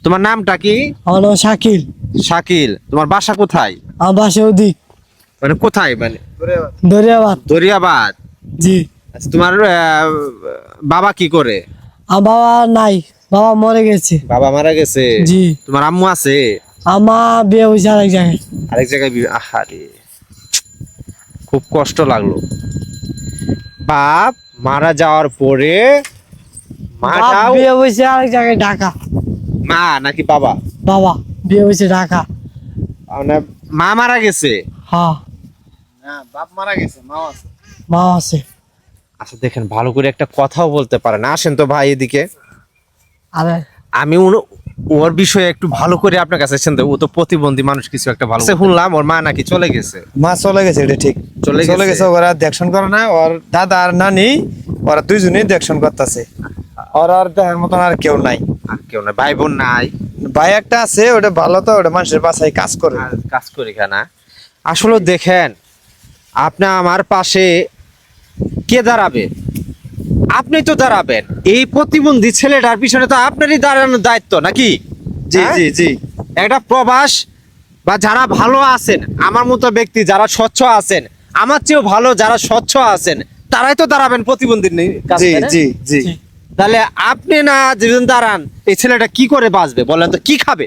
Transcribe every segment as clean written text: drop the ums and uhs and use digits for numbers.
তোমার নামটা কি? আমার নাম শাকিল। শাকিল, তোমার বাসা কোথায়? আমার বাসা ওদিক মানে কোথায়? মানে দরিয়াবাদ। দরিয়াবাদ। জি। আচ্ছা, তোমার বাবা কি করে? আমার বাবা নাই, বাবা মরে গেছে। বাবা মারা গেছে। জি। তোমার আম্মু আছে? আমার বিয়ে হয়েছে আরেক জায়গায়। আরেক জায়গায় আহারে, খুব কষ্ট লাগলো। বাপ মারা যাওয়ার পরে বাপ মাটাও, বিয়ে হয়েছে আরেক জায়গায় ঢাকা। মা নাকি বাবা? বাবা বিয়ে হয়েছে ঢাকা। মানে মা মারা গেছে। হ্যাঁ, না, বাপ মারা গেছে, মা আছে। মা আছে। আচ্ছা দেখেন, ভালো করে একটা কথাও বলতে পারে না। আসেন তো ভাই এদিকে। আরে আমি ওর বিষয়ে একটু ভালো করে আপনার কাছে শুনতে, ও তো প্রতিবন্ধী মানুষ, কিছু একটা ভালো শুনলাম ওর মা নাকি চলে গেছে। মা চলে গেছে, এটা ঠিক। চলে চলে গেছে। গেছে, ওরা দেখশন করে না। ওর দাদা আর নানি, ওরা দুইজনেই দেখশন করতেছে। ওর আর দেখার মতন আর কেউ নাই। আর কেউ না, ভাই বোন নাই? ভাই একটা আছে, ওটা ভালো, তো ওটা মানুষের বাসায় কাজ করে। আর কাজ করি কেনা। আসলে দেখেন, আপনি আমার পাশে কে দাঁড়াবে? আপনি তো দাঁড়াবেন। এই প্রতিবন্ধী ছেলেটার পিছনে তো আপনারই দাঁড়ানোর দায়িত্ব নাকি? জি হ্যাঁ? জি জি। একটা প্রবাস বা যারা ভালো আছেন, আমার মতো ব্যক্তি যারা স্বচ্ছ আছেন, আমার চেয়েও ভালো যারা স্বচ্ছ আছেন, তারাই তো দাঁড়াবেন প্রতিবন্ধীর কাছে, জি তাই না? জি জি। জি। তাহলে আপনি না যেদিন দাঁড়ান, এই ছেলেটা কি করে বাঁচবে বলেন তো? কি খাবে?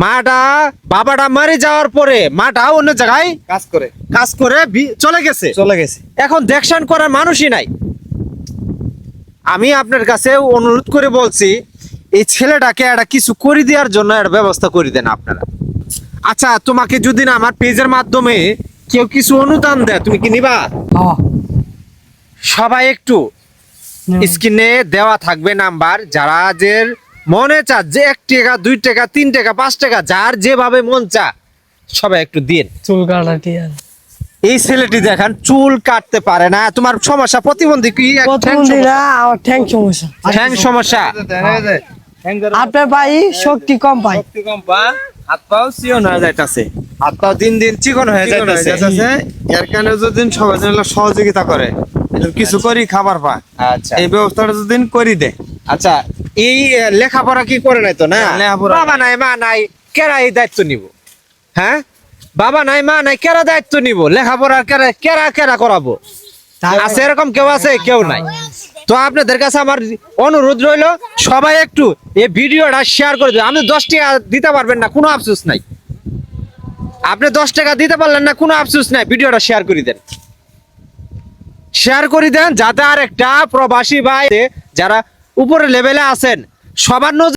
মাটা, বাবাটা মারা যাওয়ার পরে মাটা অন্য জায়গায় কাজ করে, কাজ করে চলে গেছে। চলে গেছে। এখন দেখশন করার মানুষই নাই। আমি আপনার কাছে অনুরোধ করে বলছি, এই ছেলেটাকে একটা কিছু করে দেওয়ার জন্য একটা ব্যবস্থা করে দেন আপনারা। আচ্ছা, তোমাকে যদি না আমার পেজের মাধ্যমে কেউ কিছু অনুদান দেয়, তুমি কি নিবা? হ্যাঁ, সবাই একটু স্ক্রিনে দেওয়া থাকবে নাম্বার, যারা যে মনে চা যে 1 টাকা 2 টাকা 3 টাকা 5 টাকা যার যেভাবে মন চা, সবাই একটু দিন। চুল কাটাটি আর এই ছেলেটি দেখেন চুল কাটতে পারে না। তোমার সমস্যা প্রতিবন্ধী কি? প্রতিবন্ধীরা আমার ঠ্যাং সমস্যা। ঠ্যাং সমস্যা। আপনার ভাই শক্তি কম পায়। শক্তি কম পা, হাত পাও সিও না যাইতাছে। হাত পা দিন দিন চিকন হয়ে যাইতেছে। এর কারণে যদি সবাই যেন সহযোগিতা করে, কিছু করি খাবার পায়, আচ্ছা এই ব্যবস্থাটা যদি করি দে। আচ্ছা, এই লেখাপড়া কি করে নাই তো না? লেখাপড়া বাবা নাই মা নাই, কেরা এই দায়িত্ব নিব? হ্যাঁ, বাবা নাই মা নাই, কেরা দায়িত্ব নিব? লেখাপড়া কেরা কেরা কেরা করাবো? আছে এরকম কেউ? আছে? কেউ নাই। তো আপনাদের কাছে আমার অনুরোধ রইলো, সবাই একটু এই ভিডিওটা শেয়ার করে দেবেন। আপনি 10 টাকা দিতে পারবেন না, কোনো আফসোস নাই। আপনি 10 টাকা দিতে পারলেন না, কোনো আফসোস নাই। ভিডিওটা শেয়ার করে দেন, শেয়ার করে দেন, যাতে আর একটা প্রবাসী ভাই যারা উপরে লেভেলে আছেন সবার নজর